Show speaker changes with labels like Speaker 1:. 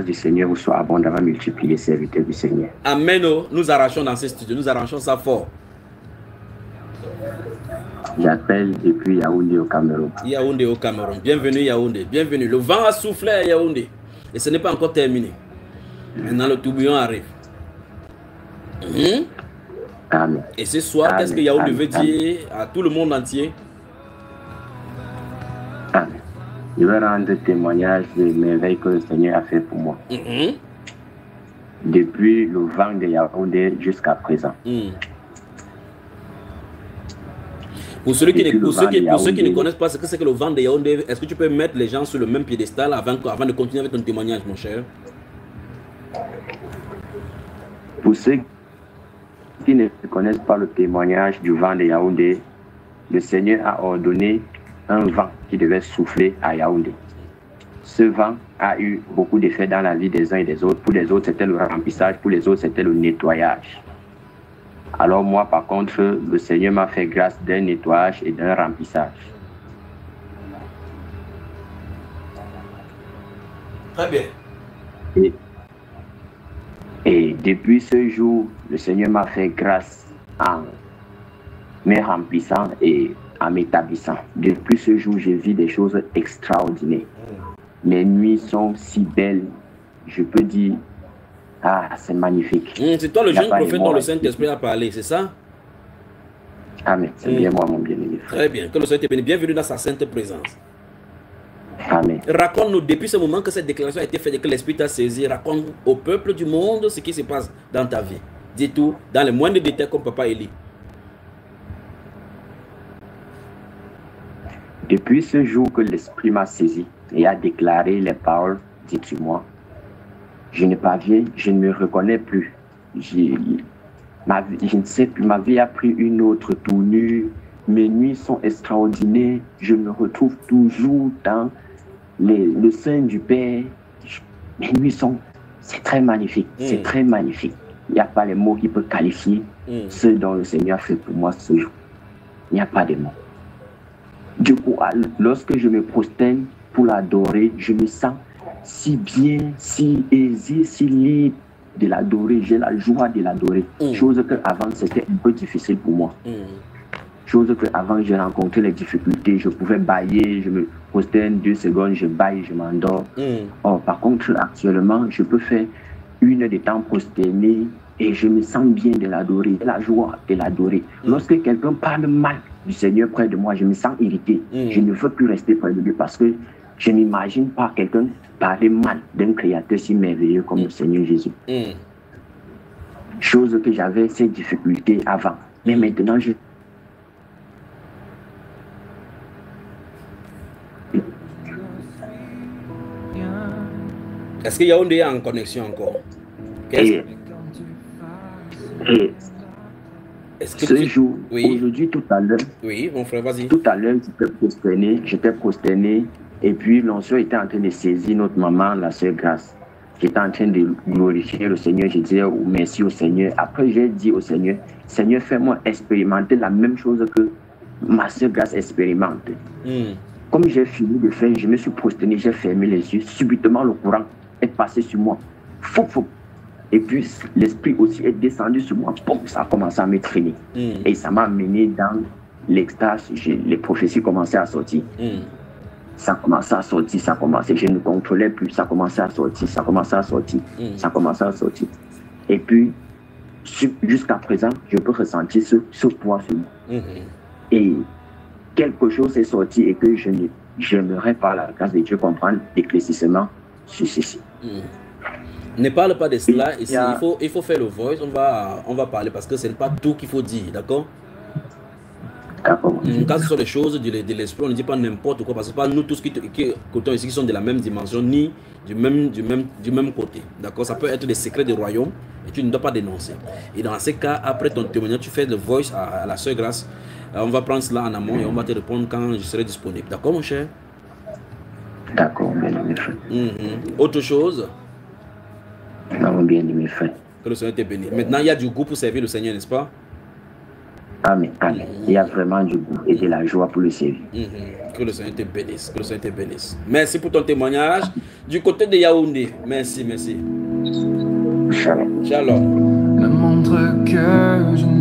Speaker 1: du Seigneur vous soit abondamment multipliée, serviteur du Seigneur.
Speaker 2: Amen. Nous arrachons dans ces studios, nous arrachons ça fort.
Speaker 1: J'appelle depuis Yaoundé au Cameroun.
Speaker 2: Yaoundé au Cameroun. Bienvenue Yaoundé. Bienvenue. Le vent a soufflé à Yaoundé. Et ce n'est pas encore terminé. Maintenant le tourbillon arrive.
Speaker 1: Amen.
Speaker 2: Et ce soir, qu'est-ce que Yaoundé veut dire à tout le monde entier?
Speaker 1: Amen. Je vais rendre témoignage des merveilles que le Seigneur a fait pour moi. Depuis le vent de Yaoundé jusqu'à présent.
Speaker 2: Pour ceux qui ne connaissent pas ce que c'est que le vent de Yaoundé, est-ce que tu peux mettre les gens sur le même piédestal avant de continuer avec ton témoignage, mon cher?
Speaker 1: Pour ceux qui ne connaissent pas le témoignage du vent de Yaoundé, le Seigneur a ordonné un vent qui devait souffler à Yaoundé. Ce vent a eu beaucoup d'effets dans la vie des uns et des autres. Pour les autres, c'était le remplissage. Pour les autres, c'était le nettoyage. Alors moi, par contre, le Seigneur m'a fait grâce d'un nettoyage et d'un remplissage.
Speaker 2: Très bien.
Speaker 1: Et depuis ce jour, le Seigneur m'a fait grâce en me remplissant et en m'établissant. Depuis ce jour, je vis des choses extraordinaires. Mes nuits sont si belles, je peux dire, ah, c'est magnifique.
Speaker 2: C'est toi le jeune prophète dont le Saint-Esprit a parlé, c'est ça?
Speaker 1: Amen. C'est bien moi, mon bien-aimé.
Speaker 2: Très bien. Que le Seigneur te bénisse. Bienvenue dans sa sainte présence.
Speaker 1: Amen.
Speaker 2: Raconte-nous, depuis ce moment que cette déclaration a été faite et que l'Esprit t'a saisi, raconte au peuple du monde ce qui se passe dans ta vie. Dis tout, dans les moindres détails comme Papa Élie.
Speaker 1: Depuis ce jour que l'Esprit m'a saisi et a déclaré les paroles, dis-tu-moi, je ne parviens, je ne me reconnais plus. Je ne sais plus, ma vie a pris une autre tournure. Mes nuits sont extraordinaires. Je me retrouve toujours dans le sein du Père. Mes nuits sont, c'est très magnifique. C'est très magnifique. Il n'y a pas les mots qui peuvent qualifier ce dont le Seigneur a fait pour moi ce jour. Il n'y a pas de mots. Du coup, lorsque je me prosterne pour l'adorer, je me sens si bien, si aisé, si libre de l'adorer. J'ai la joie de l'adorer. Chose que avant c'était un peu difficile pour moi. Chose que avant j'ai rencontré les difficultés. Je pouvais bailler, je me prosterne 2 secondes, je baille, je m'endors. Or, par contre, actuellement, je peux faire 1 heure de temps prosterné et je me sens bien de l'adorer. La joie de l'adorer. Lorsque quelqu'un parle mal du Seigneur près de moi, je me sens irrité. Je ne veux plus rester près de lui parce que je n'imagine pas quelqu'un parler mal d'un créateur si merveilleux comme le Seigneur Jésus. Chose que j'avais ces difficultés avant. Mais maintenant, je...
Speaker 2: Est-ce que Yaoundé est en connexion encore?
Speaker 1: Ce jour, aujourd'hui, tout à l'heure,
Speaker 2: oui, mon frère, vas-y.
Speaker 1: Tout à l'heure, j'étais prosterné, et puis l'ancien était en train de saisir notre maman, la sœur Grâce. J'étais en train de glorifier le Seigneur, je disais merci au Seigneur. Après, j'ai dit au Seigneur, Seigneur, fais-moi expérimenter la même chose que ma sœur Grâce expérimente. Comme j'ai fini de faire, je me suis prosterné, j'ai fermé les yeux. Subitement, le courant est passé sur moi. Fou. Et puis, l'Esprit aussi est descendu sur moi. Boum, ça a commencé à me traîner. Et ça m'a amené dans l'extase. Les prophéties commençaient à sortir. Ça commençait à sortir, ça commençait. Je ne contrôlais plus. Ça commençait à sortir, ça commençait à sortir. Ça commençait à sortir. Et puis, jusqu'à présent, je peux ressentir ce poids sur moi. Et quelque chose est sorti et que je n'aimerais pas la grâce de Dieu comprendre l'éclaircissement sur ceci.
Speaker 2: Ne parle pas de cela ici, il faut faire le voice, on va parler parce que ce n'est pas tout qu'il faut dire, d'accord? Quand ce sont les choses de l'esprit, on ne dit pas n'importe quoi, parce que pas nous tous qui écoutons ici qui sont de la même dimension, ni du même côté, d'accord? Ça peut être des secrets du royaume et tu ne dois pas dénoncer. Et dans ces cas, après ton témoignage, tu fais le voice à la sœur Grâce. On va prendre cela en amont et on va te répondre quand je serai disponible, d'accord mon cher?
Speaker 1: D'accord, bien aimé frère.
Speaker 2: Autre chose?
Speaker 1: Non, bien aimé frère.
Speaker 2: Que le Seigneur te bénisse. Maintenant, il y a du goût pour servir le Seigneur, n'est-ce pas?
Speaker 1: Amen. Amen. Il y a vraiment du goût et de la joie pour le servir.
Speaker 2: Que le Seigneur te bénisse. Que le Seigneur te bénisse. Merci pour ton témoignage. Du côté de Yaoundé. Merci, merci.
Speaker 1: Shalom.
Speaker 2: Shalom.
Speaker 3: Me montre que je